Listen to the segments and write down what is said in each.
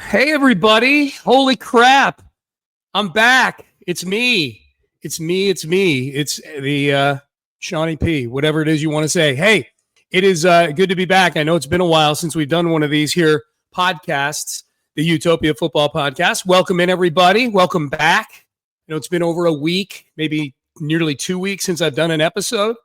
Hey, everybody. Holy crap. I'm back. It's me. It's the Shawnee P, whatever it is you want to say. Hey, it is good to be back. I know it's been a while since we've done one of these here podcasts, the Utopia Football Podcast. Welcome in, everybody. Welcome back. You know, it's been over a week, maybe nearly 2 weeks since I've done an episode.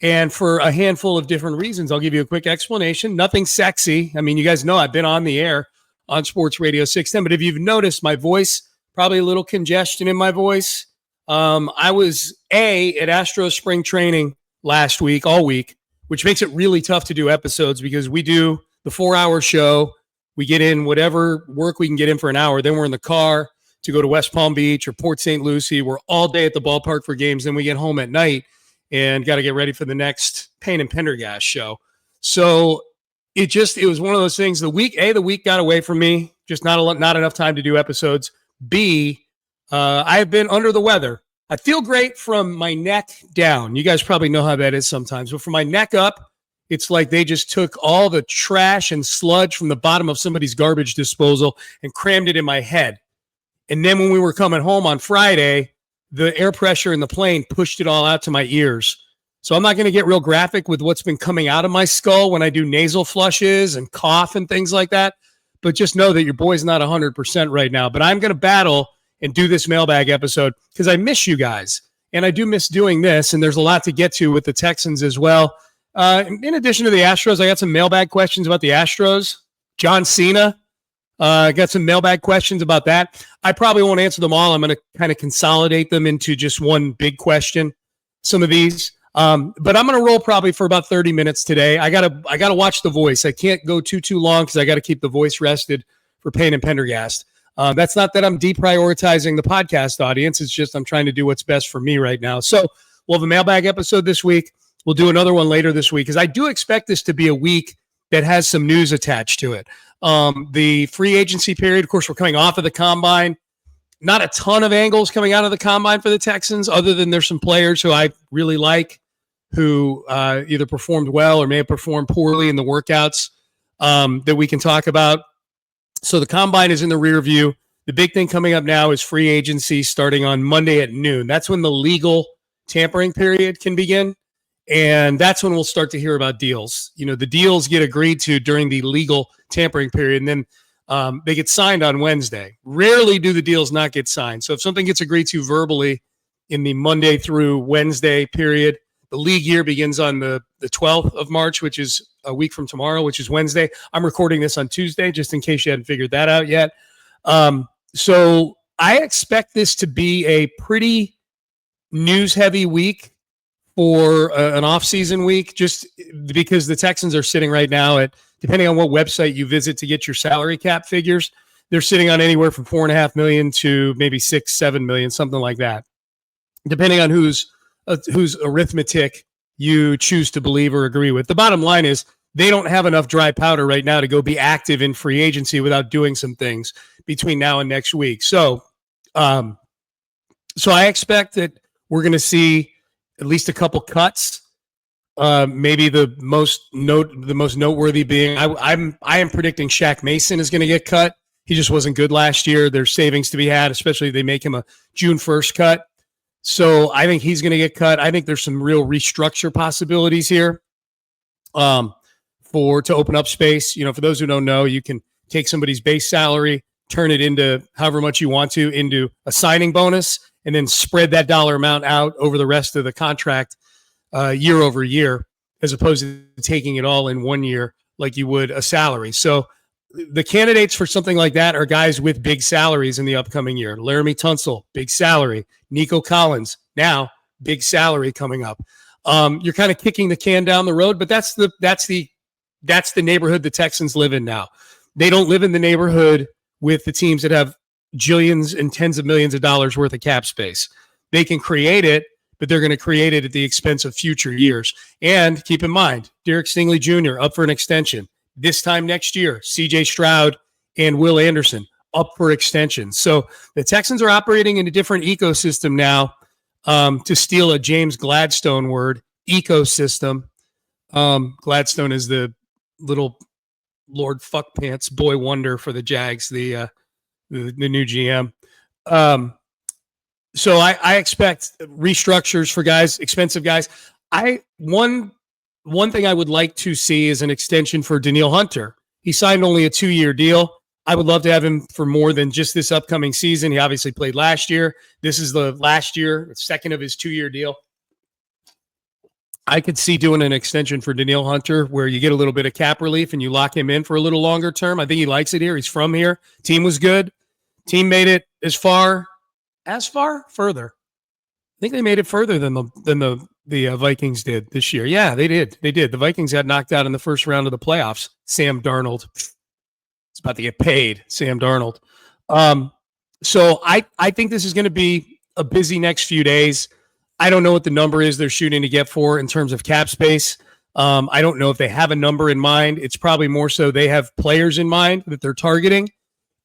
And for a handful of different reasons, I'll give you a quick explanation. Nothing sexy. I mean, you guys know I've been on the air on Sports Radio 610, but if you've noticed my voice, probably a little congestion in my voice. I was at Astros spring training last week, all week, which makes it really tough to do episodes because we do the 4-hour show. We get in whatever work we can get in for an hour. Then we're in the car to go to West Palm Beach or Port St. Lucie. We're all day at the ballpark for games. Then we get home at night and got to get ready for the next Payne and Pendergast show. So it was one of those things. The week got away from me. Just not enough time to do episodes. B, I've been under the weather. I feel great from my neck down. You guys probably know how that is sometimes. But from my neck up, it's like they just took all the trash and sludge from the bottom of somebody's garbage disposal and crammed it in my head. And then when we were coming home on Friday, the air pressure in the plane pushed it all out to my ears. So I'm not going to get real graphic with what's been coming out of my skull when I do nasal flushes and cough and things like that. But just know that your boy's not 100% right now. But I'm going to battle and do this mailbag episode because I miss you guys. And I do miss doing this. And there's a lot to get to with the Texans as well. In addition to the Astros, I got some mailbag questions about the Astros. John Cena. Got some mailbag questions about that. I probably won't answer them all. I'm going to kind of consolidate them into just one big question, some of these. But I'm going to roll probably for about 30 minutes today. I gotta watch The Voice. I can't go too long because I got to keep the voice rested for Payne and Pendergast. That's not that I'm deprioritizing the podcast audience. It's just I'm trying to do what's best for me right now. So we'll have a mailbag episode this week. We'll do another one later this week because I do expect this to be a week that has some news attached to it. The free agency period, of course, we're coming off of the combine. Not a ton of angles coming out of the combine for the Texans, other than there's some players who I really like who either performed well or may have performed poorly in the workouts that we can talk about. So the combine is in the rear view. The big thing coming up now is free agency starting on Monday at noon. That's when the legal tampering period can begin. And that's when we'll start to hear about deals. You know, the deals get agreed to during the legal tampering period, and then they get signed on Wednesday. Rarely do the deals not get signed. So if something gets agreed to verbally in the Monday through Wednesday period, the league year begins on the 12th of March, which is a week from tomorrow, which is Wednesday. I'm recording this on Tuesday, just in case you hadn't figured that out yet. So I expect this to be a pretty news-heavy week for an off-season week, just because the Texans are sitting right now at, depending on what website you visit to get your salary cap figures, they're sitting on anywhere from $4.5 million to maybe $6-7 million, something like that, depending on whose arithmetic you choose to believe or agree with. The bottom line is they don't have enough dry powder right now to go be active in free agency without doing some things between now and next week. So I expect that we're going to see at least a couple cuts. Maybe the most noteworthy being I am predicting Shaq Mason is going to get cut. He just wasn't good last year. There's savings to be had, especially if they make him a June 1st cut. So I think he's going to get cut. I think there's some real restructure possibilities here to open up space. You know, for those who don't know, you can take somebody's base salary, turn it into however much you want to into a signing bonus, and then spread that dollar amount out over the rest of the contract year over year, as opposed to taking it all in 1 year like you would a salary. So the candidates for something like that are guys with big salaries in the upcoming year. Laramie Tunsil, big salary. Nico Collins, now big salary coming up. You're kind of kicking the can down the road, but that's the neighborhood the Texans live in now. They don't live in the neighborhood with the teams that have jillions and tens of millions of dollars worth of cap space. They can create it, but they're going to create it at the expense of future years. And keep in mind, Derek Stingley Jr. up for an extension. This time next year, C.J. Stroud and Will Anderson up for extension. So the Texans are operating in a different ecosystem now, to steal a James Gladstone word, ecosystem. Gladstone is the little Lord Fuckpants boy wonder for the Jags, the new GM. So I expect restructures for guys, expensive guys. One thing I would like to see is an extension for Danielle Hunter. He signed only a 2-year deal. I would love to have him for more than just this upcoming season. He obviously played last year. This is the last year, second of his 2-year deal. I could see doing an extension for Danielle Hunter where you get a little bit of cap relief and you lock him in for a little longer term. I think he likes it here. He's from here. Team was good. Team made it further. I think they made it further than the Vikings did this year. Yeah, they did. The Vikings got knocked out in the first round of the playoffs. Sam Darnold. It's about to get paid, Sam Darnold. So I think this is going to be a busy next few days. I don't know what the number is they're shooting to get for in terms of cap space. I don't know if they have a number in mind. It's probably more so they have players in mind that they're targeting,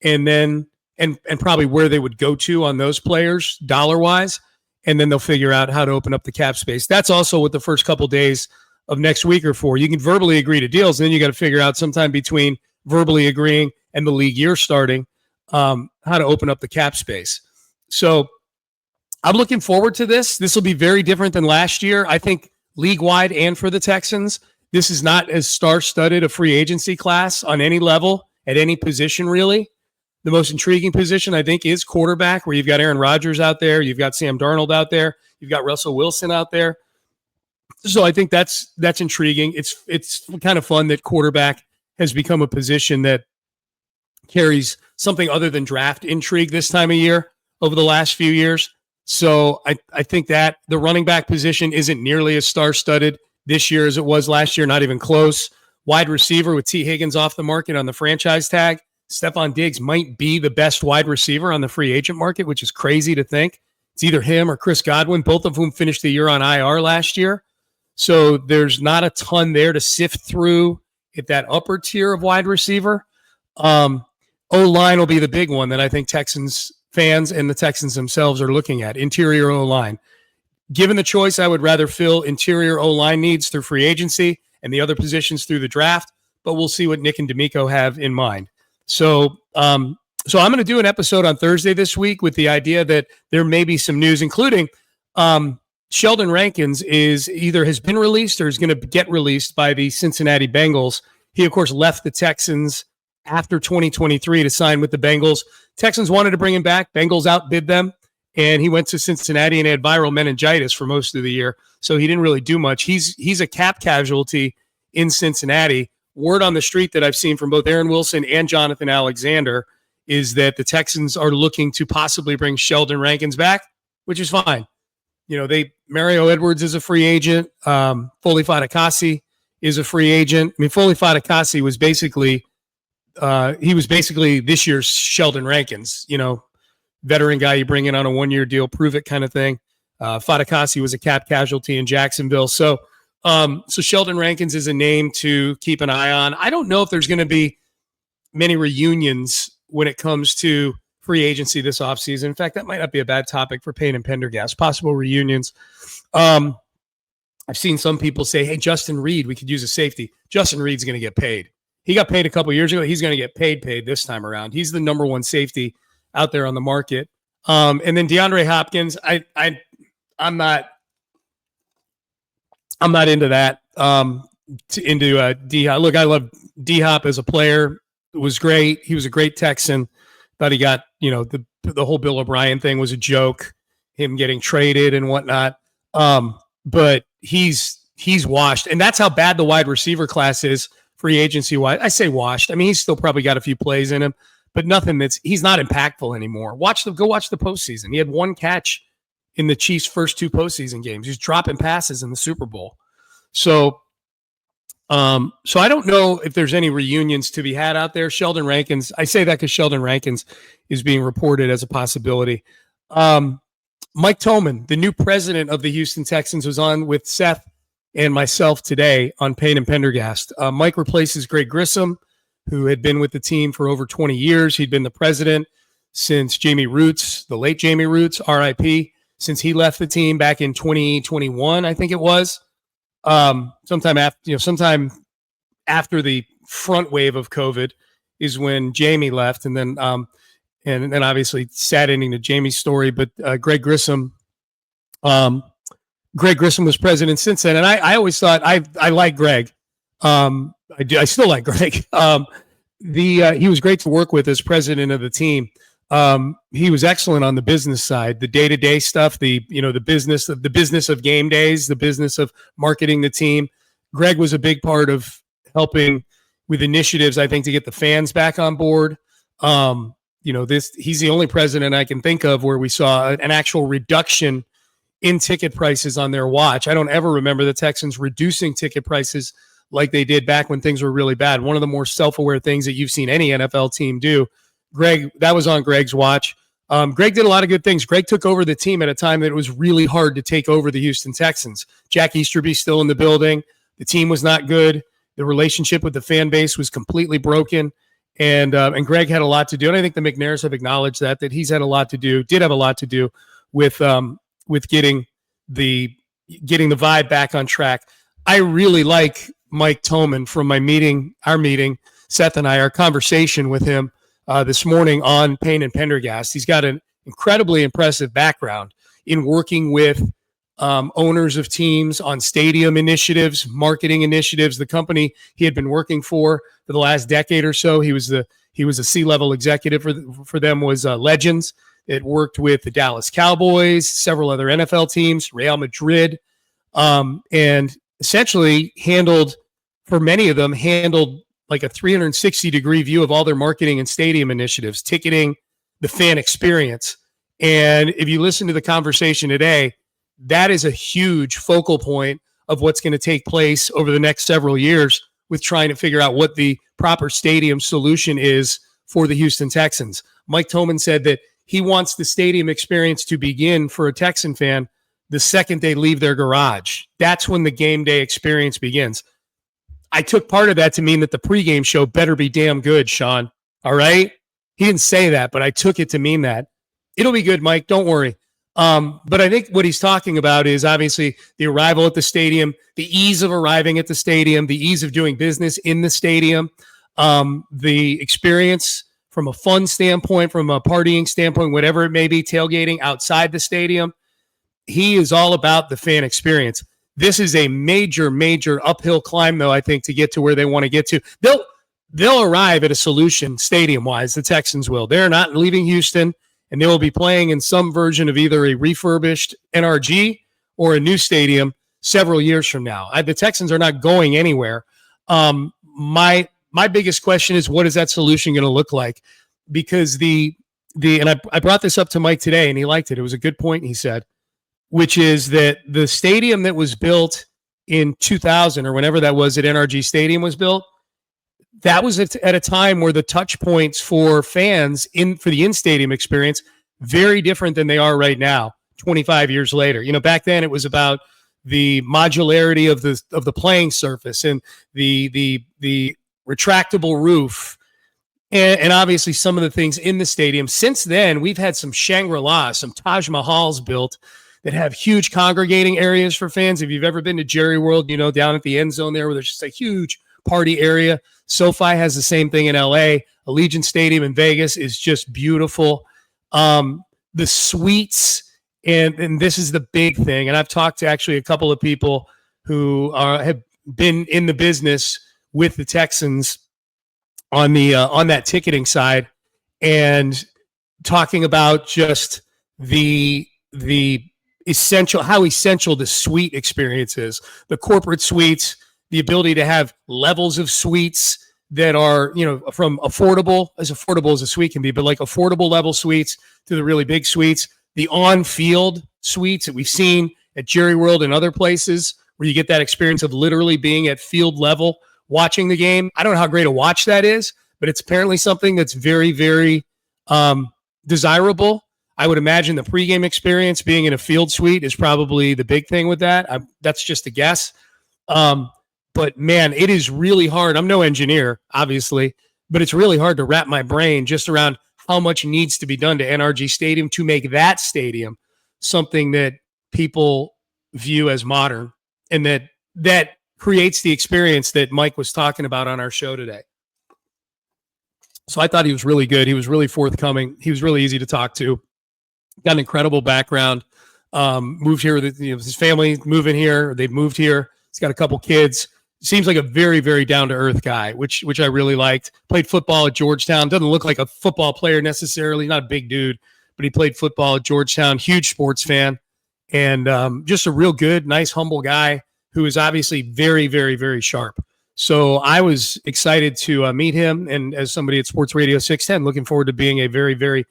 and then and probably where they would go to on those players dollar-wise, and then they'll figure out how to open up the cap space. That's also what the first couple days of next week are for. You can verbally agree to deals, and then you got to figure out sometime between verbally agreeing and the league year starting how to open up the cap space. So I'm looking forward to this. This will be very different than last year. I think league-wide and for the Texans, this is not as star-studded a free agency class on any level, at any position, really. The most intriguing position, I think, is quarterback, where you've got Aaron Rodgers out there, you've got Sam Darnold out there, you've got Russell Wilson out there. So I think that's intriguing. It's kind of fun that quarterback has become a position that carries something other than draft intrigue this time of year over the last few years. So I think that the running back position isn't nearly as star-studded this year as it was last year, not even close. Wide receiver with T. Higgins off the market on the franchise tag. Stephon Diggs might be the best wide receiver on the free agent market, which is crazy to think. It's either him or Chris Godwin, both of whom finished the year on IR last year. So there's not a ton there to sift through at that upper tier of wide receiver. O-line will be the big one that I think Texans fans and the Texans themselves are looking at. Interior O-line. Given the choice, I would rather fill interior O-line needs through free agency and the other positions through the draft, but we'll see what Nick and D'Amico have in mind. So I'm going to do an episode on Thursday this week with the idea that there may be some news, including Sheldon Rankins has been released or is going to get released by the Cincinnati Bengals. He, of course, left the Texans after 2023 to sign with the Bengals. Texans wanted to bring him back. Bengals outbid them, and he went to Cincinnati and had viral meningitis for most of the year, so he didn't really do much. He's a cap casualty in Cincinnati. Word on the street that I've seen from both Aaron Wilson and Jonathan Alexander is that the Texans are looking to possibly bring Sheldon Rankins back, which is fine. Mario Edwards is a free agent. Foley Fatukasi is a free agent. I mean, Foley Fatukasi was basically this year's Sheldon Rankins, veteran guy you bring in on a 1-year deal, prove it kind of thing. Fatukasi was a cap casualty in Jacksonville. So Sheldon Rankins is a name to keep an eye on. I don't know if there's going to be many reunions when it comes to free agency this offseason. In fact, that might not be a bad topic for Payne and Pendergast, possible reunions. I've seen some people say, hey, Justin Reed, we could use a safety. Justin Reed's going to get paid. He got paid a couple years ago. He's going to get paid this time around. He's the number one safety out there on the market. And then DeAndre Hopkins, I'm not into that. D-Hop. Look, I love D-Hop as a player. It was great. He was a great Texan. Thought he got, the whole Bill O'Brien thing was a joke, him getting traded and whatnot. But he's washed. And that's how bad the wide receiver class is free agency wise. I say washed. I mean, he's still probably got a few plays in him, but nothing he's not impactful anymore. Go watch the postseason. He had one catch in the Chiefs' first 2 postseason games. He's dropping passes in the Super Bowl. So I don't know if there's any reunions to be had out there. Sheldon Rankins, I say that because Sheldon Rankins is being reported as a possibility. Mike Tomman, the new president of the Houston Texans, was on with Seth and myself today on Payne and Pendergast. Mike replaces Greg Grissom, who had been with the team for over 20 years. He'd been the president since Jamie Roots, the late Jamie Roots, RIP, since he left the team back in 2021, I think it was. Sometime after the front wave of COVID is when Jamie left, and then obviously sad ending to Jamie's story. But Greg Grissom was president since then, and I always thought I like Greg. I still like Greg. He was great to work with as president of the team. He was excellent on the business side, the day-to-day stuff, the business of game days, the business of marketing the team. Greg was a big part of helping with initiatives, I think, to get the fans back on board. He's the only president I can think of where we saw an actual reduction in ticket prices on their watch. I don't ever remember the Texans reducing ticket prices like they did back when things were really bad. One of the more self-aware things that you've seen any NFL team do. Greg, that was on Greg's watch. Greg did a lot of good things. Greg took over the team at a time that it was really hard to take over the Houston Texans. Jack Easterby still in the building. The team was not good. The relationship with the fan base was completely broken. And Greg had a lot to do. And I think the McNairs have acknowledged that he's had a lot to do, did have a lot to do with getting the vibe back on track. I really like Mike Tomman from our meeting, Seth and our conversation with him this morning on Payne and Pendergast. He's got an incredibly impressive background in working with owners of teams on stadium initiatives, marketing initiatives. The company he had been working for the last decade or so, he was a C-level executive for them, was Legends. It worked with the Dallas Cowboys, several other NFL teams, Real Madrid, and essentially handled like a 360-degree view of all their marketing and stadium initiatives, ticketing, the fan experience. And if you listen to the conversation today, that is a huge focal point of what's going to take place over the next several years with trying to figure out what the proper stadium solution is for the Houston Texans. Mike Tomman said that he wants the stadium experience to begin for a Texan fan the second they leave their garage. That's when the game day experience begins. I took part of that to mean that the pregame show better be damn good, Sean. All right? He didn't say that, but I took it to mean that. It'll be good, Mike. Don't worry. But I think what he's talking about is obviously the arrival at the stadium, the ease of arriving at the stadium, the ease of doing business in the stadium, the experience from a fun standpoint, from a partying standpoint, whatever it may be, tailgating outside the stadium. He is all about the fan experience. This is a major, major uphill climb, though, I think, to get to where they want to get to. They'll arrive at a solution stadium-wise, the Texans will. They're not leaving Houston, and they will be playing in some version of either a refurbished NRG or a new stadium several years from now. The Texans are not going anywhere. My biggest question is, what is that solution going to look like? Because and I brought this up to Mike today, and he liked it. It was a good point, he said, which is that the stadium that was built in 2000 or whenever that was at NRG Stadium was built, that was at a time where the touch points for fans for the in-stadium experience very different than they are right now, 25 years later. Back then it was about the modularity of the playing surface and the retractable roof and obviously some of the things in the stadium. Since then, we've had some Shangri-La, some Taj Mahals built that have huge congregating areas for fans. If you've ever been to Jerry World, down at the end zone there where there's just a huge party area. SoFi has the same thing in LA. Allegiant Stadium in Vegas is just beautiful. The suites, and this is the big thing, and I've talked to actually a couple of people who have been in the business with the Texans on that ticketing side, and talking about just the how essential the suite experience is. The corporate suites, the ability to have levels of suites that are, from affordable as a suite can be, but like affordable level suites to the really big suites, the on-field suites that we've seen at Jerry World and other places where you get that experience of literally being at field level, watching the game. I don't know how great a watch that is, but it's apparently something that's very, very desirable. I would imagine the pregame experience being in a field suite is probably the big thing with that. That's just a guess. But man, it is really hard. I'm no engineer, obviously, but it's really hard to wrap my brain just around how much needs to be done to NRG Stadium to make that stadium something that people view as modern, and that creates the experience that Mike was talking about on our show today. So I thought he was really good. He was really forthcoming. He was really easy to talk to. Got an incredible background. Moved here with his family, moving here. They've moved here. He's got a couple kids. Seems like a very, very down-to-earth guy, which I really liked. Played football at Georgetown. Doesn't look like a football player necessarily. Not a big dude, but he played football at Georgetown. Huge sports fan. And just a real good, nice, humble guy who is obviously very, very, very sharp. So I was excited to meet him. And as somebody at Sports Radio 610, looking forward to being a very, very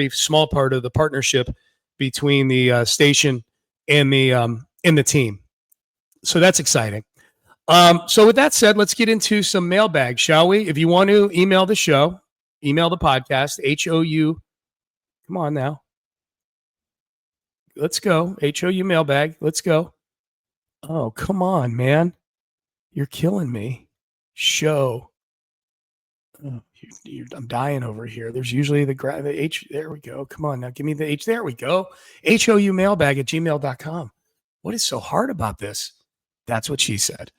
small part of the partnership between the station and the team. So that's exciting. So with that said, let's get into some mailbag, shall we? If you want to email the show, email the podcast, HOU. Come on now. Let's go. HOU mailbag. Let's go. Oh, come on, man. You're killing me. Show. Oh, I'm dying over here. There's usually the H. There we go. Come on now. Give me the H. There we go. HOU mailbag at gmail.com. What is so hard about this? That's what she said.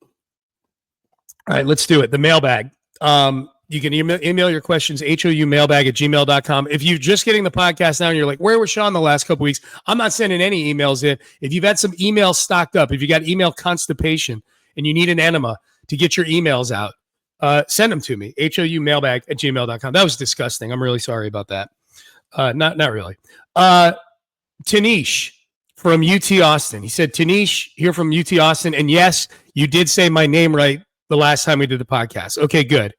All right, let's do it. The mailbag. You can email your questions, houmailbag at gmail.com. If you're just getting the podcast now and you're like, where was Sean the last couple weeks? I'm not sending any emails in. If you've had some emails stocked up, if you got email constipation and you need an enema to get your emails out, send them to me, houmailbag at gmail.com. That was disgusting. I'm really sorry about that. Not really. Tanish from UT Austin. He said, Tanish here from UT Austin. And yes, you did say my name right the last time we did the podcast. Okay, good.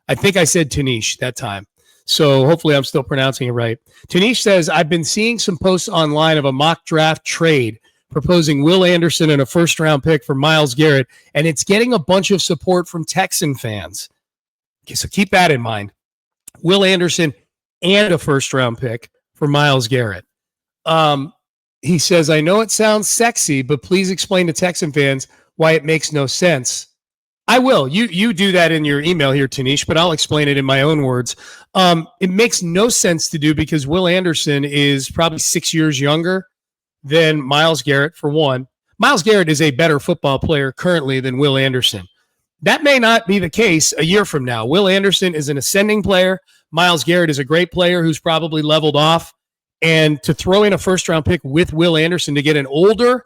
I think I said Tanish that time. So hopefully I'm still pronouncing it right. Tanish says, I've been seeing some posts online of a mock draft trade proposing Will Anderson and a first-round pick for Myles Garrett, and it's getting a bunch of support from Texan fans. Okay, so keep that in mind. Will Anderson and a first-round pick for Myles Garrett. He says, I know it sounds sexy, but please explain to Texan fans why it makes no sense. I will. You do that in your email here, Tanish, but I'll explain it in my own words. It makes no sense to do because Will Anderson is probably 6 years younger than Myles Garrett, for one. Myles Garrett is a better football player currently than Will Anderson. That may not be the case a year from now. Will Anderson is an ascending player. Myles Garrett is a great player who's probably leveled off. And to throw in a first-round pick with Will Anderson to get an older,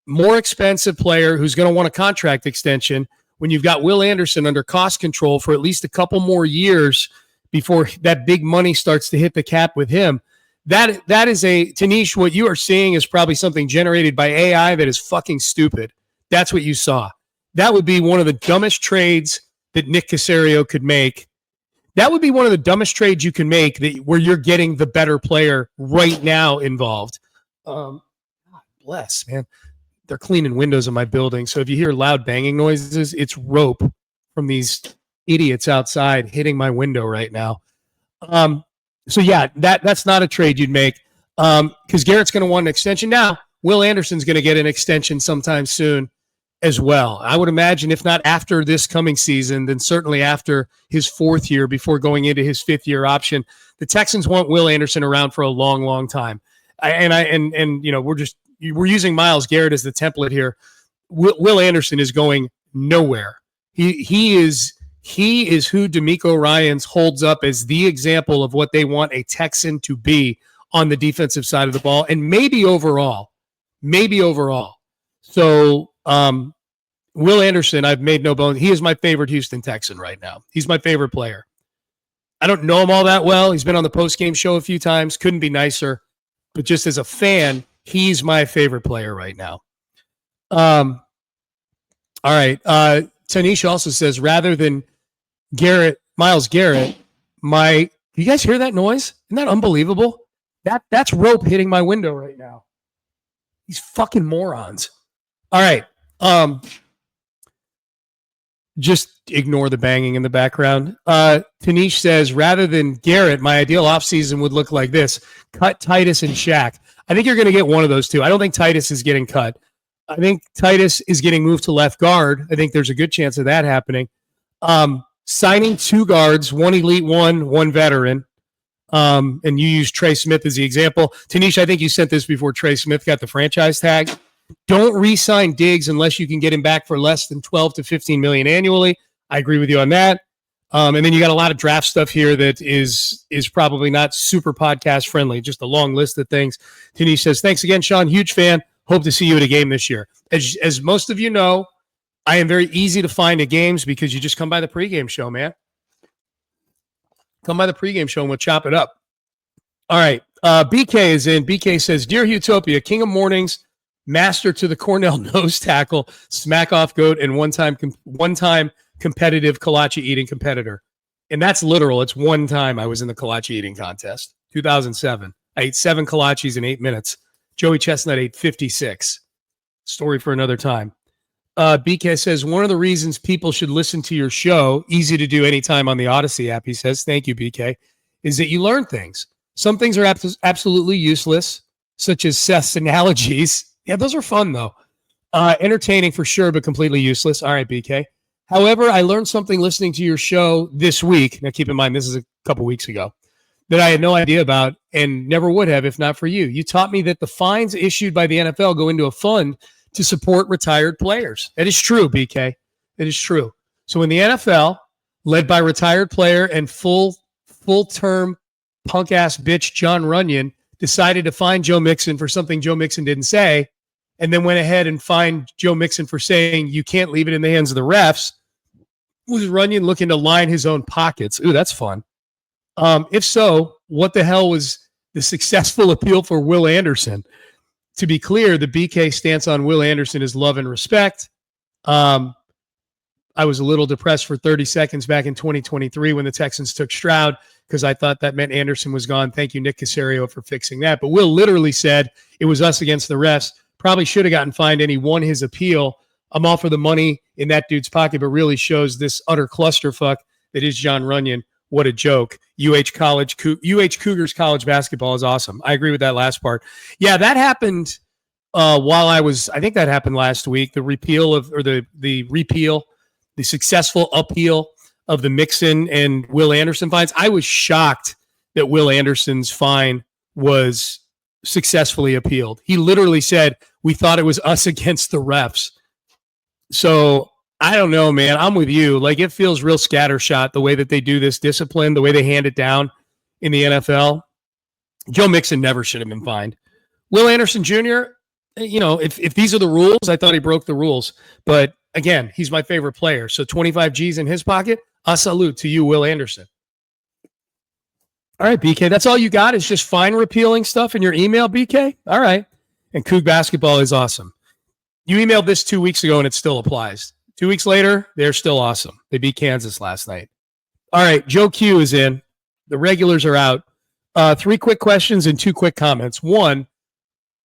more expensive player who's going to want a contract extension when you've got Will Anderson under cost control for at least a couple more years before that big money starts to hit the cap with him, that is Tanish, what you are seeing is probably something generated by AI that is fucking stupid. That's what you saw. That would be one of the dumbest trades that Nick Caserio could make. That would be one of the dumbest trades you can make where you're getting the better player right now involved. God bless, man. They're cleaning windows in my building. So if you hear loud banging noises, it's rope from these idiots outside hitting my window right now. So yeah, that's not a trade you'd make because Garrett's going to want an extension. Now, Will Anderson's going to get an extension sometime soon as well. I would imagine if not after this coming season, then certainly after his fourth year before going into his fifth year option. The Texans want Will Anderson around for a long, long time. And you know, we're using Myles Garrett as the template here. Will Anderson is going nowhere. He is who DeMeco Ryans holds up as the example of what they want a Texan to be on the defensive side of the ball, and maybe overall. So Will Anderson, I've made no bones. He is my favorite Houston Texan right now. He's my favorite player. I don't know him all that well. He's been on the postgame show a few times. Couldn't be nicer. But just as a fan, he's my favorite player right now. All right. Tanish also says, rather than Myles Garrett, you guys hear that noise? Isn't that unbelievable? That's rope hitting my window right now. These fucking morons. All right. Just ignore the banging in the background. Tanish says, rather than Garrett, my ideal offseason would look like this. Cut Titus and Shaq. I think you're going to get one of those two. I don't think Titus is getting cut. I think Titus is getting moved to left guard. I think there's a good chance of that happening. Signing two guards, one elite, one veteran. And you use Trey Smith as the example. Tanish, I think you sent this before Trey Smith got the franchise tag. Don't re-sign Diggs unless you can get him back for less than 12 to 15 million annually. I agree with you on that. And then you got a lot of draft stuff here that is probably not super podcast friendly. Just a long list of things. Denise says, thanks again, Sean. Huge fan. Hope to see you at a game this year. As most of you know, I am very easy to find at games because you just come by the pregame show, man. Come by the pregame show and we'll chop it up. All right. BK is in. BK says, Dear Utopia, King of Mornings, master to the Cornell nose tackle, smack off goat, and one-time competitive kolache eating competitor. And that's literal. It's one time I was in the kolache eating contest, 2007. I ate 7 kolaches in 8 minutes. Joey Chestnut ate 56. Story for another time. BK says, one of the reasons people should listen to your show, easy to do anytime on the Odyssey app, he says, thank you, BK, is that you learn things. Some things are absolutely useless, such as Seth's analogies. Yeah, those are fun, though. Entertaining for sure, but completely useless. All right, BK. However, I learned something listening to your show this week. Now, keep in mind, this is a couple weeks ago, that I had no idea about and never would have if not for you. You taught me that the fines issued by the NFL go into a fund to support retired players. That is true, BK. That is true. So when the NFL, led by retired player and full-term punk-ass bitch John Runyon, decided to fine Joe Mixon for something Joe Mixon didn't say, and then went ahead and fined Joe Mixon for saying you can't leave it in the hands of the refs, was Runyon looking to line his own pockets? Ooh, that's fun. If so, what the hell was the successful appeal for Will Anderson? To be clear, the BK stance on Will Anderson is love and respect. I was a little depressed for 30 seconds back in 2023 when the Texans took Stroud because I thought that meant Anderson was gone. Thank you, Nick Caserio, for fixing that. But Will literally said it was us against the refs. Probably should have gotten fined, and he won his appeal. I'm all for the money in that dude's pocket, but really shows this utter clusterfuck that is John Runyon. What a joke. Cougars college basketball is awesome. I agree with that last part. Yeah, that happened I think that happened last week, the successful appeal of the Mixon and Will Anderson fines. I was shocked that Will Anderson's fine was successfully appealed. He literally said, we thought it was us against the refs. So I don't know, man. I'm with you. Like, it feels real scattershot the way that they do this discipline, the way they hand it down in the NFL. Joe Mixon never should have been fined. Will Anderson Jr., if these are the rules, I thought he broke the rules. But again, he's my favorite player. So 25 G's in his pocket. A salute to you, Will Anderson. All right, BK. That's all you got is just fine repealing stuff in your email, BK? All right. And Coug basketball is awesome. You emailed this 2 weeks ago and it still applies. 2 weeks later, they're still awesome. They beat Kansas last night. All right, Joe Q is in. The regulars are out. 3 quick questions and 2 quick comments. 1,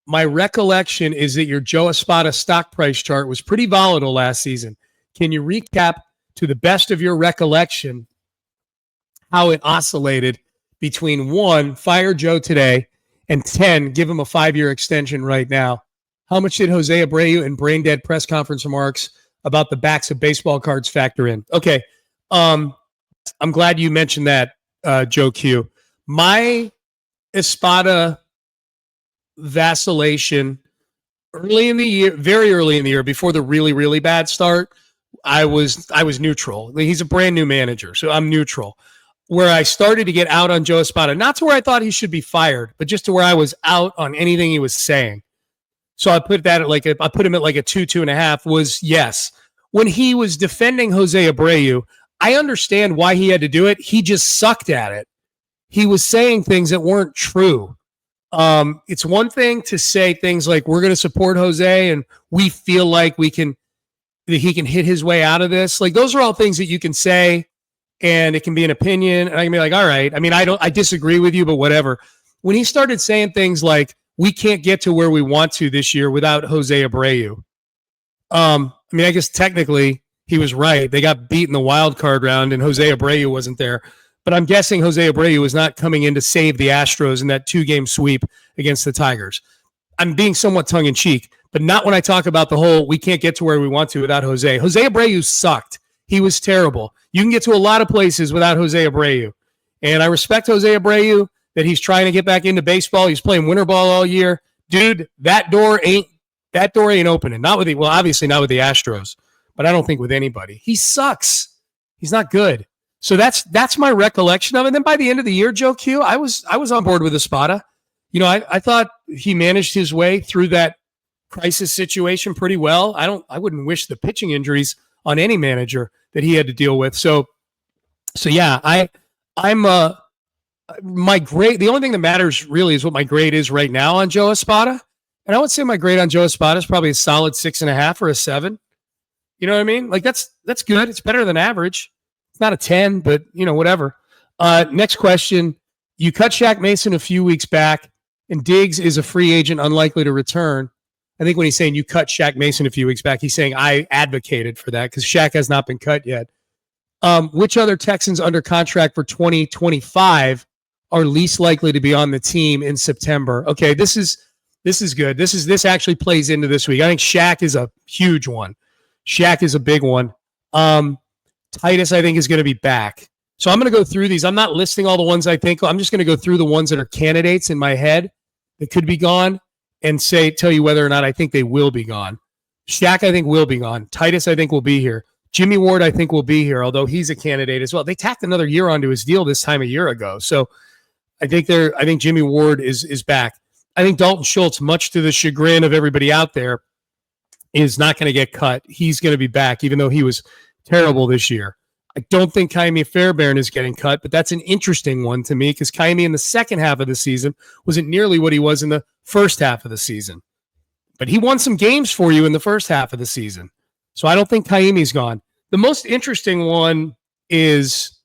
my recollection is that your Joe Espada stock price chart was pretty volatile last season. Can you recap to the best of your recollection how it oscillated between 1, fire Joe today, and 10, give him a 5-year extension right now? How much did Jose Abreu and Brain Dead press conference remarks about the backs of baseball cards factor in? Okay. I'm glad you mentioned that, Joe Q. My Espada vacillation early in the year, very early in the year, before the really, really bad start, I was neutral. He's a brand new manager, so I'm neutral. Where I started to get out on Joe Espada, not to where I thought he should be fired, but just to where I was out on anything he was saying. So I put that at I put him at like a 2.5 was yes. When he was defending Jose Abreu, I understand why he had to do it. He just sucked at it. He was saying things that weren't true. It's one thing to say things like, we're going to support Jose and we feel like that he can hit his way out of this. Like, those are all things that you can say and it can be an opinion. And I can be like, all right. I mean, I disagree with you, but whatever. When he started saying things like, we can't get to where we want to this year without Jose Abreu. I mean, I guess technically he was right. They got beat in the wild card round and Jose Abreu wasn't there. But I'm guessing Jose Abreu was not coming in to save the Astros in that 2-game sweep against the Tigers. I'm being somewhat tongue-in-cheek, but not when I talk about the whole we can't get to where we want to without Jose. Jose Abreu sucked. He was terrible. You can get to a lot of places without Jose Abreu. And I respect Jose Abreu that he's trying to get back into baseball. He's playing winter ball all year. Dude, that door ain't That door ain't opening. Obviously not with the Astros, but I don't think with anybody. He sucks. He's not good. So that's my recollection of it. And then by the end of the year, Joe Q, I was on board with Espada. I thought he managed his way through that crisis situation pretty well. I wouldn't wish the pitching injuries on any manager that he had to deal with. So yeah, I'm my grade. The only thing that matters really is what my grade is right now on Joe Espada. And I would say my grade on Joe Espada is probably a solid 6.5 or a 7. You know what I mean? Like that's good. It's better than average. It's not a 10, but whatever. Next question. You cut Shaq Mason a few weeks back, and Diggs is a free agent unlikely to return. I think when he's saying you cut Shaq Mason a few weeks back, he's saying I advocated for that because Shaq has not been cut yet. Which other Texans under contract for 2025 are least likely to be on the team in September? Okay, this is good. This actually plays into this week. I think Shaq is a huge one. Shaq is a big one. Titus, I think, is going to be back. So I'm going to go through these. I'm not listing all the ones I think. I'm just going to go through the ones that are candidates in my head that could be gone and tell you whether or not I think they will be gone. Shaq, I think, will be gone. Titus, I think, will be here. Jimmy Ward, I think, will be here, although he's a candidate as well. They tacked another year onto his deal this time a year ago. So I think Jimmy Ward is back. I think Dalton Schultz, much to the chagrin of everybody out there, is not going to get cut. He's going to be back, even though he was terrible this year. I don't think Kaimi Fairbairn is getting cut, but that's an interesting one to me because Kaimi in the second half of the season wasn't nearly what he was in the first half of the season. But he won some games for you in the first half of the season. So I don't think Kaimi's gone. The most interesting one is,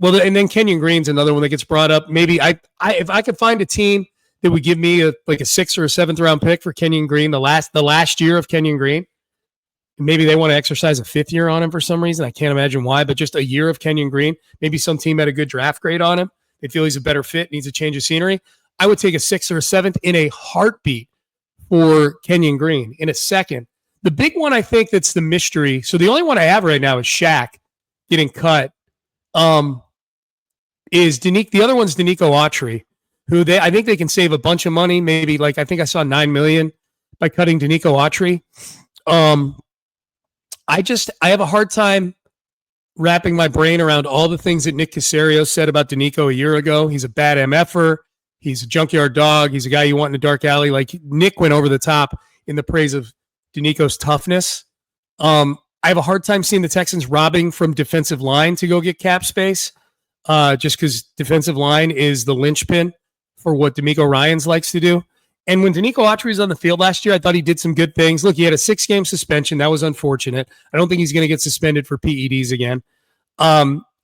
and then Kenyon Green's another one that gets brought up. Maybe if I could find a team that would give me a 6th or a 7th round pick for Kenyon Green, the last year of Kenyon Green. Maybe they want to exercise a 5th year on him for some reason. I can't imagine why, but just a year of Kenyon Green. Maybe some team had a good draft grade on him. They feel he's a better fit, needs a change of scenery. I would take a 6th or a 7th in a heartbeat for Kenyon Green in a second. The big one I think that's the mystery. So the only one I have right now is Shaq getting cut. Is Danico? The other one's Danico Autry, who I think they can save a bunch of money. Maybe I think I saw $9 million by cutting Danico Autry. I have a hard time wrapping my brain around all the things that Nick Caserio said about Danico a year ago. He's a bad MFer. He's a junkyard dog. He's a guy you want in a dark alley. Like Nick went over the top in the praise of Danico's toughness. I have a hard time seeing the Texans robbing from defensive line to go get cap space, just because defensive line is the linchpin for what D'Amico Ryans likes to do. And when Danico Autry was on the field last year, I thought he did some good things. Look, he had a 6-game suspension. That was unfortunate. I don't think he's going to get suspended for PEDs again.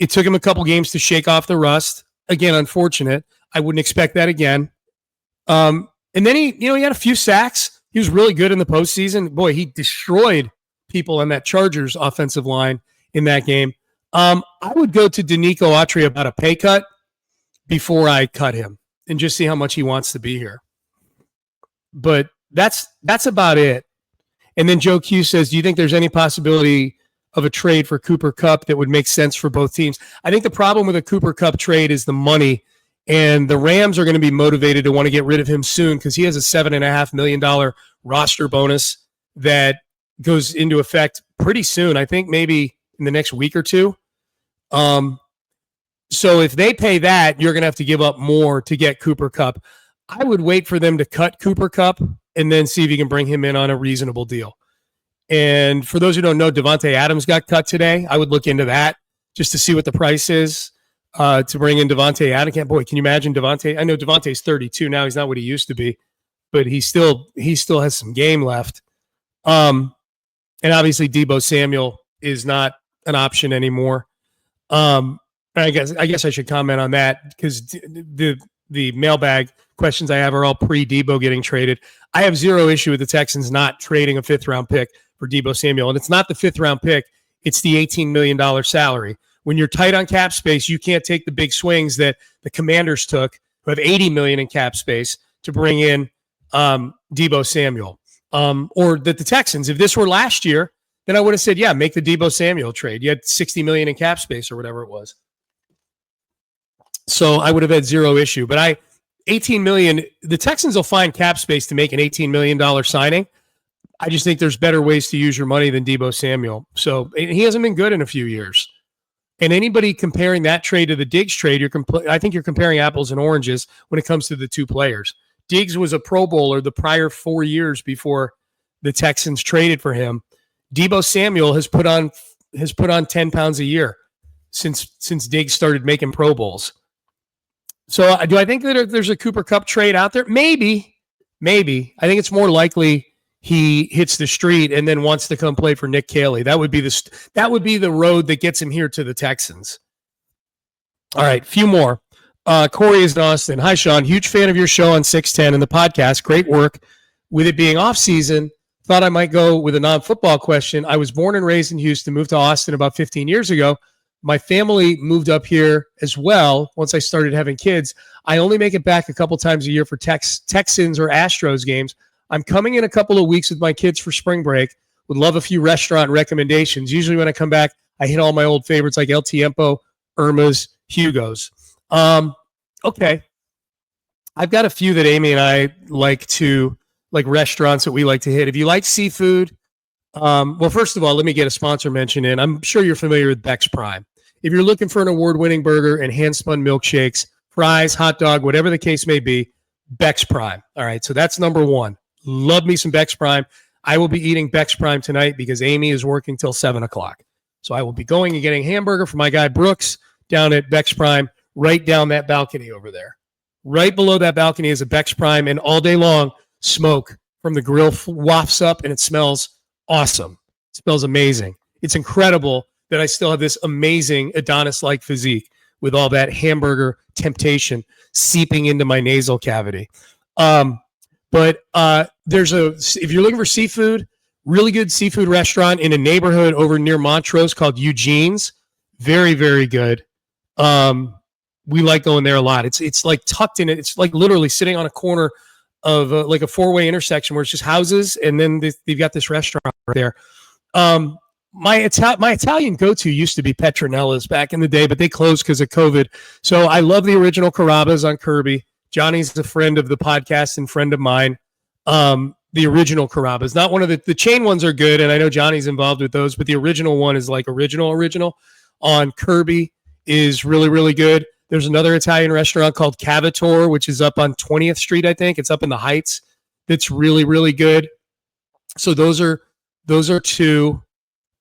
It took him a couple games to shake off the rust. Again, unfortunate. I wouldn't expect that again. And then he had a few sacks. He was really good in the postseason. Boy, he destroyed people on that Chargers offensive line in that game. I would go to Danico Autry about a pay cut before I cut him and just see how much he wants to be here. But that's about it. And then Joe Q says, do you think there's any possibility of a trade for Cooper Kupp that would make sense for both teams? I think the problem with a Cooper Kupp trade is the money, and the Rams are going to be motivated to want to get rid of him soon because he has a $7.5 million roster bonus that goes into effect pretty soon. I think maybe in the next week or two. So if they pay that, you're going to have to give up more to get Cooper Kupp. I would wait for them to cut Cooper Kupp and then see if you can bring him in on a reasonable deal. And for those who don't know, Devontae Adams got cut today. I would look into that just to see what the price is to bring in Devontae Adams. Boy, can you imagine Devontae? I know Devontae's 32 now. He's not what he used to be, but he still has some game left. And obviously Deebo Samuel is not an option anymore. I guess I should comment on that because the mailbag questions I have are all pre-Deebo getting traded. I have zero issue with the Texans not trading a 5th-round pick for Deebo Samuel. And it's not the 5th-round pick. It's the $18 million salary. When you're tight on cap space, you can't take the big swings that the Commanders took, who have $80 million in cap space, to bring in Deebo Samuel. Or that the Texans, if this were last year, then I would have said, yeah, make the Deebo Samuel trade. You had $60 million in cap space or whatever it was. So I would have had zero issue. But $18 million, the Texans will find cap space to make an $18 million signing. I just think there's better ways to use your money than Deebo Samuel. So he hasn't been good in a few years. And anybody comparing that trade to the Diggs trade, I think you're comparing apples and oranges when it comes to the two players. Diggs was a Pro Bowler the prior 4 years before the Texans traded for him. Deebo Samuel has put on 10 pounds a year since Diggs started making Pro Bowls. So do I think that there's a Cooper Kupp trade out there? Maybe. I think it's more likely he hits the street and then wants to come play for Nick Caley. That would be the road that gets him here to the Texans. All right, few more. Corey is in Austin. Hi, Sean. Huge fan of your show on 610 and the podcast. Great work. With it being off season, thought I might go with a non-football question. I was born and raised in Houston, moved to Austin about 15 years ago. My family moved up here as well once I started having kids. I only make it back a couple times a year for Texans or Astros games. I'm coming in a couple of weeks with my kids for spring break. Would love a few restaurant recommendations. Usually when I come back, I hit all my old favorites like El Tiempo, Irma's, Hugo's. Okay. I've got a few that Amy and I like restaurants that we like to hit. If you like seafood, well, first of all, let me get a sponsor mention in. I'm sure you're familiar with Beck's Prime. If you're looking for an award-winning burger and hand-spun milkshakes, fries, hot dog, whatever the case may be, Beck's Prime. All right, so that's number one. Love me some Beck's Prime. I will be eating Beck's Prime tonight because Amy is working till 7 o'clock. So I will be going and getting a hamburger for my guy Brooks down at Beck's Prime, right down that balcony over there. Right below that balcony is a Beck's Prime, and all day long, smoke from the grill wafts up, and it smells awesome. It smells amazing. It's incredible that I still have this amazing Adonis-like physique with all that hamburger temptation seeping into my nasal cavity. But if you're looking for seafood, really good seafood restaurant in a neighborhood over near Montrose called Eugene's. Very, very good. We like going there a lot. It's like tucked in it. It's like literally sitting on a corner of like a four-way intersection where it's just houses, and then they've got this restaurant right there. My Italian go-to used to be Petronella's back in the day, but they closed because of COVID. So I love the original Carrabba's on Kirby. Johnny's a friend of the podcast and friend of mine. The original Carrabba's, not one of the chain ones are good, and I know Johnny's involved with those, but the original one is like original on Kirby is really, really good. There's another Italian restaurant called Cavator, which is up on 20th Street, I think. It's up in the Heights. That's really, really good. So those are two.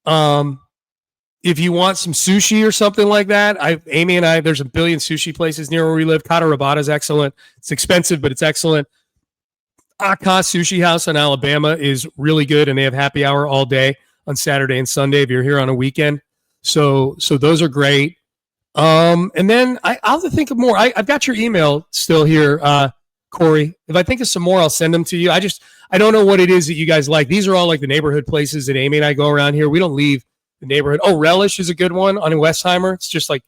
If you want some sushi or something like that, Amy and I, there's a billion sushi places near where we live. Kata Rabata is excellent. It's expensive, but it's excellent. Aka Sushi House in Alabama is really good, and they have happy hour all day on Saturday and Sunday if you're here on a weekend. So those are great. And then I'll have to think of more. I've got your email still here, Corey. If I think of some more, I'll send them to you. I don't know what it is that you guys like. These are all like the neighborhood places that Amy and I go around here. We don't leave the neighborhood. Oh, Relish is a good one on Westheimer. It's just like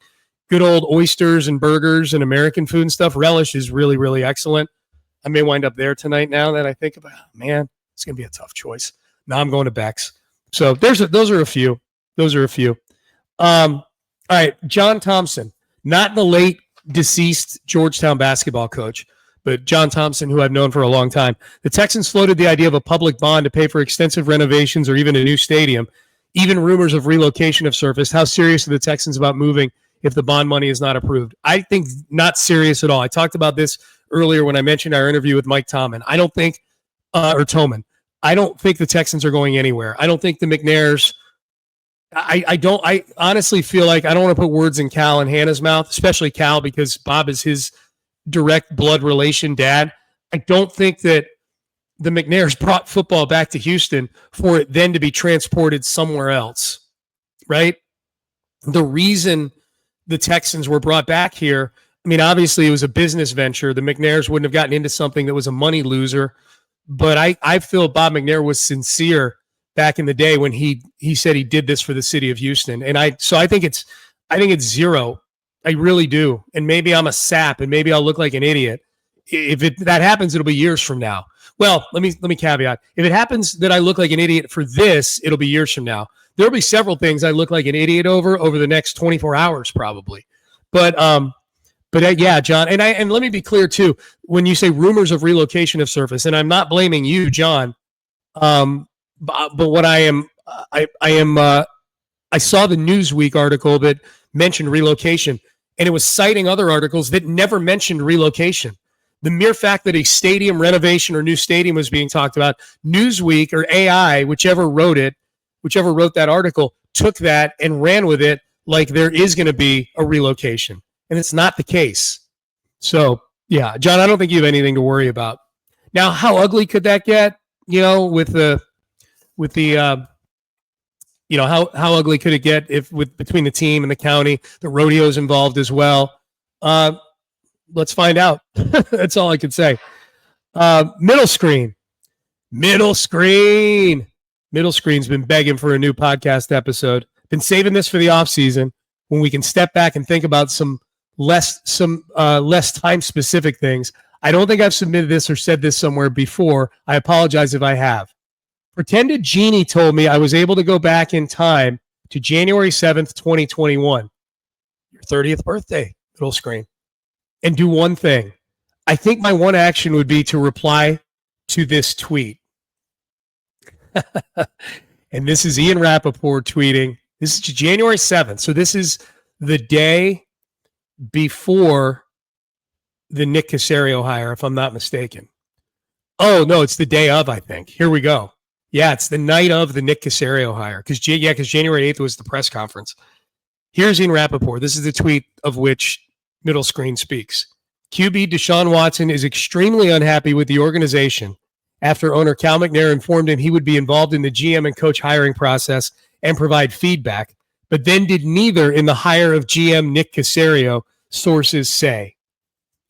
good old oysters and burgers and American food and stuff. Relish is really, really excellent. I may wind up there tonight now that I think about it. Man, it's going to be a tough choice. Now I'm going to Beck's. So those are a few. All right, John Thompson, not the late deceased Georgetown basketball coach, but John Thompson, who I've known for a long time. The Texans floated the idea of a public bond to pay for extensive renovations or even a new stadium. Even rumors of relocation have surfaced. How serious are the Texans about moving if the bond money is not approved? I think not serious at all. I talked about this earlier when I mentioned our interview with Mike Tomman. I don't think the Texans are going anywhere. I don't think the McNairs. I honestly feel like I don't want to put words in Cal and Hannah's mouth, especially Cal, because Bob is his direct blood relation dad. I don't think that the McNairs brought football back to Houston for it then to be transported somewhere else, right? The reason the Texans were brought back here, I mean, obviously it was a business venture. The McNairs wouldn't have gotten into something that was a money loser, but I feel Bob McNair was sincere back in the day when he said he did this for the city of Houston. And I think it's zero. I really do. And maybe I'm a sap and maybe I'll look like an idiot. If that happens, it'll be years from now. Well, let me caveat. If it happens that I look like an idiot for this, it'll be years from now. There'll be several things I look like an idiot over the next 24 hours probably. But yeah, John, and let me be clear too. When you say rumors of relocation have surfaced, and I'm not blaming you, John, but what I saw the Newsweek article that mentioned relocation, and it was citing other articles that never mentioned relocation. The mere fact that a stadium renovation or new stadium was being talked about, Newsweek or AI, whichever wrote that article, took that and ran with it like there is going to be a relocation. And it's not the case. So, yeah, John, I don't think you have anything to worry about. Now, how ugly could that get? How ugly could it get if between the team and the county, the rodeo's involved as well? Let's find out. That's all I can say. Middle Screen's been begging for a new podcast episode. Been saving this for the off season when we can step back and think about some less time specific things. I don't think I've submitted this or said this somewhere before. I apologize if I have. Pretended Genie told me I was able to go back in time to January 7th, 2021, your 30th birthday, Middle Screen, and do one thing. I think my one action would be to reply to this tweet. And this is Ian Rappaport tweeting. This is January 7th. So this is the day before the Nick Caserio hire, if I'm not mistaken. Oh, no, it's the day of, I think. Here we go. Yeah, it's the night of the Nick Caserio hire. Because January 8th was the press conference. Here's Ian Rappaport. This is the tweet of which Middle Screen speaks. QB Deshaun Watson is extremely unhappy with the organization after owner Cal McNair informed him he would be involved in the GM and coach hiring process and provide feedback, but then did neither in the hire of GM Nick Caserio, sources say.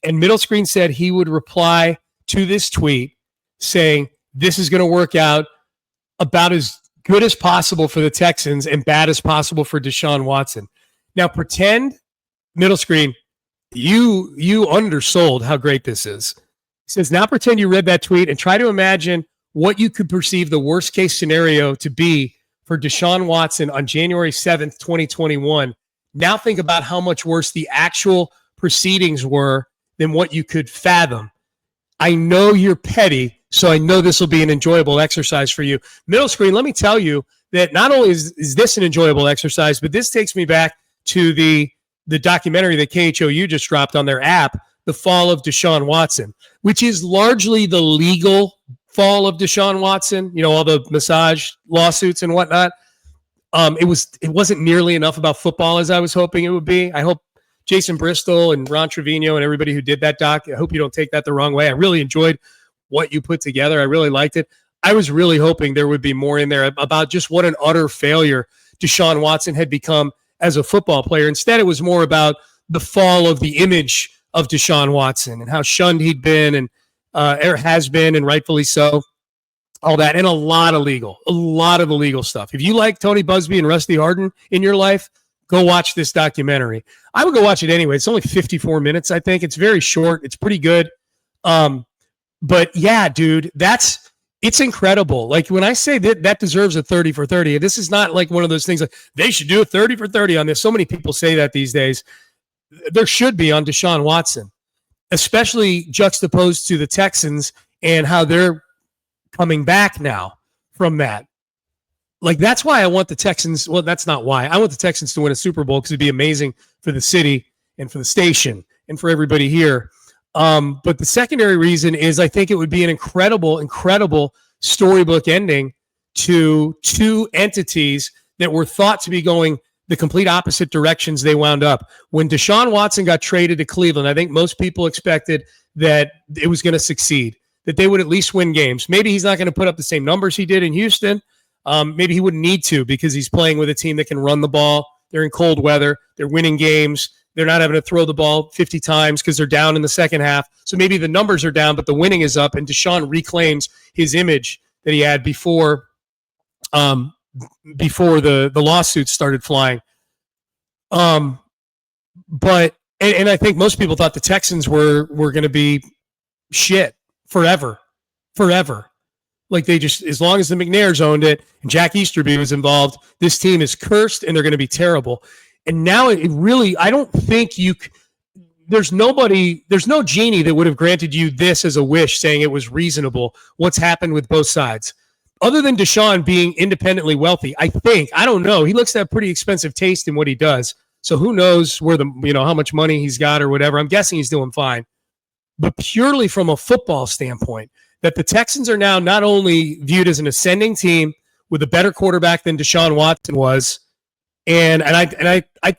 And Middle Screen said he would reply to this tweet saying, this is going to work out about as good as possible for the Texans and bad as possible for Deshaun Watson. Now pretend, Middle Screen, you undersold how great this is. He says, now pretend you read that tweet and try to imagine what you could perceive the worst case scenario to be for Deshaun Watson on January 7th, 2021. Now think about how much worse the actual proceedings were than what you could fathom. I know you're petty, so I know this will be an enjoyable exercise for you. Middle Screen, let me tell you that not only is this an enjoyable exercise, but this takes me back to the documentary that KHOU just dropped on their app, The Fall of Deshaun Watson, which is largely the legal fall of Deshaun Watson, all the massage lawsuits and whatnot. It wasn't nearly enough about football as I was hoping it would be. I hope Jason Bristol and Ron Trevino and everybody who did that doc, I hope you don't take that the wrong way. I really enjoyed what you put together. I really liked it. I was really hoping there would be more in there about just what an utter failure Deshaun Watson had become as a football player. Instead, it was more about the fall of the image of Deshaun Watson and how shunned he'd been and has been, and rightfully so. All that, and a lot of the legal stuff. If you like Tony Busby and Rusty Hardin in your life, go watch this documentary. I would go watch it anyway. It's only 54 minutes, I think. It's very short. It's pretty good. But yeah, dude, it's incredible. Like when I say that deserves a 30 for 30, this is not like one of those things like they should do a 30 for 30 on this. So many people say that these days. There should be on Deshaun Watson, especially juxtaposed to the Texans and how they're coming back now from that. Like, that's why I want the Texans. Well, that's not why. I want the Texans to win a Super Bowl because it'd be amazing for the city and for the station and for everybody here. But the secondary reason is I think it would be an incredible storybook ending to two entities that were thought to be going the complete opposite directions they wound up. When Deshaun Watson got traded to Cleveland, I think most people expected that it was going to succeed, that they would at least win games. Maybe he's not going to put up the same numbers he did in Houston. Maybe he wouldn't need to because he's playing with a team that can run the ball. They're in cold weather. They're winning games. They're not having to throw the ball 50 times because they're down in the second half. So maybe the numbers are down, but the winning is up, and Deshaun reclaims his image that he had before the lawsuits started flying. But I think most people thought the Texans were going to be shit forever. Like they just, as long as the McNairs owned it and Jack Easterby was involved, this team is cursed and they're going to be terrible. And now it really, I don't think there's no genie that would have granted you this as a wish saying it was reasonable what's happened with both sides. other than Deshaun being independently wealthy, I don't know. He looks to have pretty expensive taste in what he does. So who knows where how much money he's got or whatever. I'm guessing he's doing fine. But purely from a football standpoint, that the Texans are now not only viewed as an ascending team with a better quarterback than Deshaun Watson was, and I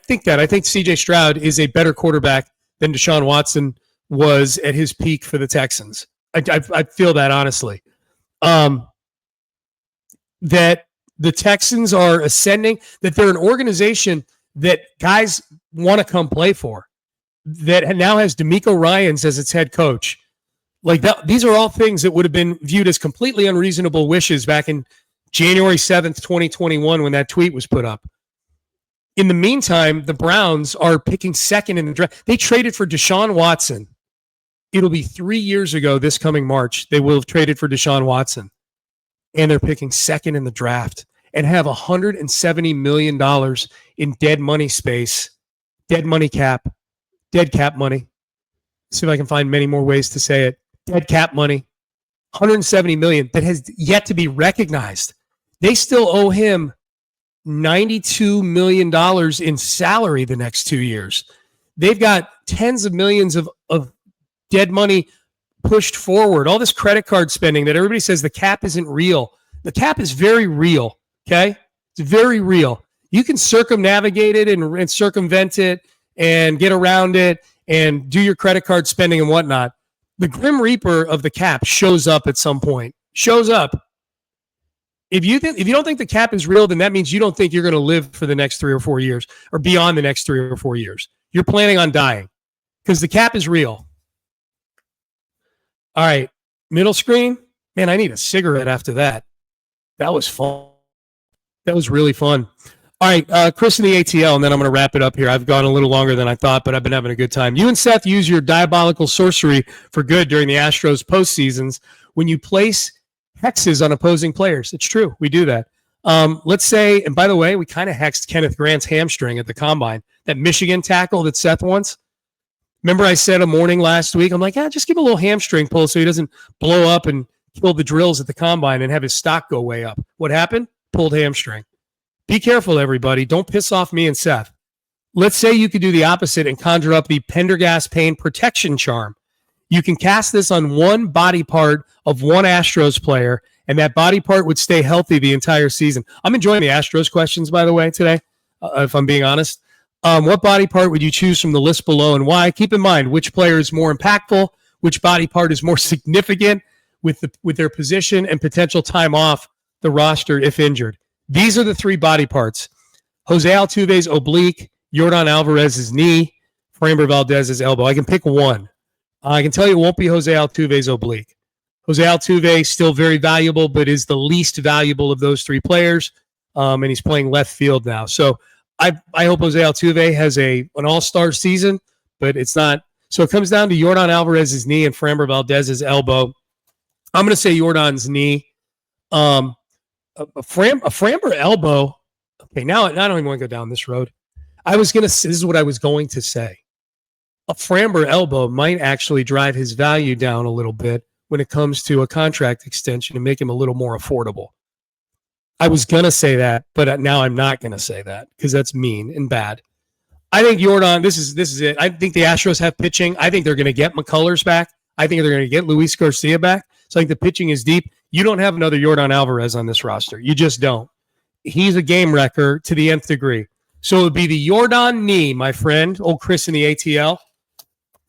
think that. I think C.J. Stroud is a better quarterback than Deshaun Watson was at his peak for the Texans. I feel that, honestly. That the Texans are ascending, that they're an organization that guys want to come play for, that now has DeMeco Ryans as its head coach. Like these are all things that would have been viewed as completely unreasonable wishes back in January 7th, 2021, when that tweet was put up. In the meantime, the Browns are picking second in the draft. They traded for Deshaun Watson. It'll be 3 years ago this coming March. They will have traded for Deshaun Watson. And they're picking second in the draft and have $170 million in dead money space, dead cap money. See if I can find many more ways to say it. Dead cap money, $170 million that has yet to be recognized. They still owe him $92 million in salary the next 2 years. They've got tens of millions of dead money pushed forward. All this credit card spending that everybody says the cap isn't real. The cap is very real, okay? It's very real. You can circumnavigate it and circumvent it and get around it and do your credit card spending and whatnot. The Grim Reaper of the cap shows up at some point. Shows up. If you don't think the cap is real, then that means you don't think you're going to live for the next 3 or 4 years or beyond the next 3 or 4 years. You're planning on dying because the cap is real. All right, middle screen. Man, I need a cigarette after that. That was fun. That was really fun. All right, Chris in the ATL, and then I'm going to wrap it up here. I've gone a little longer than I thought, but I've been having a good time. You and Seth use your diabolical sorcery for good during the Astros postseasons when you place hexes on opposing players. It's true. We do that. Let's say, and by the way, we kind of hexed Kenneth Grant's hamstring at the Combine. That Michigan tackle that Seth wants. Remember I said a morning last week, I'm like, just give him a little hamstring pull so he doesn't blow up and kill the drills at the Combine and have his stock go way up. What happened? Pulled hamstring. Be careful, everybody. Don't piss off me and Seth. Let's say you could do the opposite and conjure up the Pendergast Payne protection charm. You can cast this on one body part of one Astros player, and that body part would stay healthy the entire season. I'm enjoying the Astros questions, by the way, today, if I'm being honest. What body part would you choose from the list below and why? Keep in mind which player is more impactful, which body part is more significant with their position and potential time off the roster if injured. These are the 3 body parts. Jose Altuve's oblique, Yordan Alvarez's knee, Framber Valdez's elbow. I can pick one. I can tell you it won't be Jose Altuve's oblique. Jose Altuve still very valuable, but is the least valuable of those 3 players, and he's playing left field now. So I hope Jose Altuve has an all-star season, but it's not. So it comes down to Yordan Alvarez's knee and Framber Valdez's elbow. I'm going to say Yordan's knee. A Framber elbow. Okay, now I don't even want to go down this road. This is what I was going to say. A Framber elbow might actually drive his value down a little bit when it comes to a contract extension and make him a little more affordable. I was going to say that, but now I'm not going to say that because that's mean and bad. I think Yordan, this is it. I think the Astros have pitching. I think they're going to get McCullers back. I think they're going to get Luis Garcia back. So I think the pitching is deep. You don't have another Yordan Alvarez on this roster. You just don't. He's a game wrecker to the nth degree. So it would be the Yordan knee, my friend, old Chris in the ATL,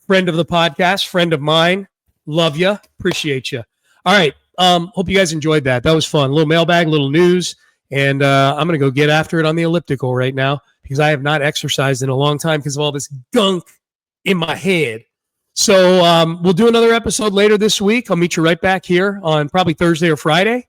friend of the podcast, friend of mine. Love you. Appreciate you. All right. Hope you guys enjoyed that. That was fun. A little mailbag, a little news, and I'm going to go get after it on the elliptical right now because I have not exercised in a long time because of all this gunk in my head. So we'll do another episode later this week. I'll meet you right back here on probably Thursday or Friday.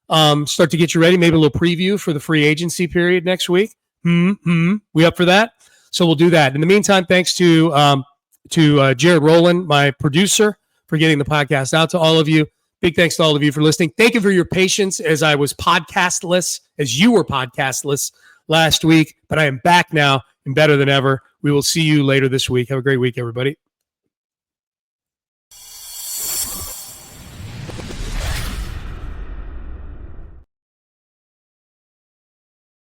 Start to get you ready, maybe a little preview for the free agency period next week. We up for that? So we'll do that. In the meantime, thanks to Jared Rowland, my producer, for getting the podcast out to all of you. Big thanks to all of you for listening. Thank you for your patience as I was podcastless, as you were podcastless last week. But I am back now and better than ever. We will see you later this week. Have a great week, everybody.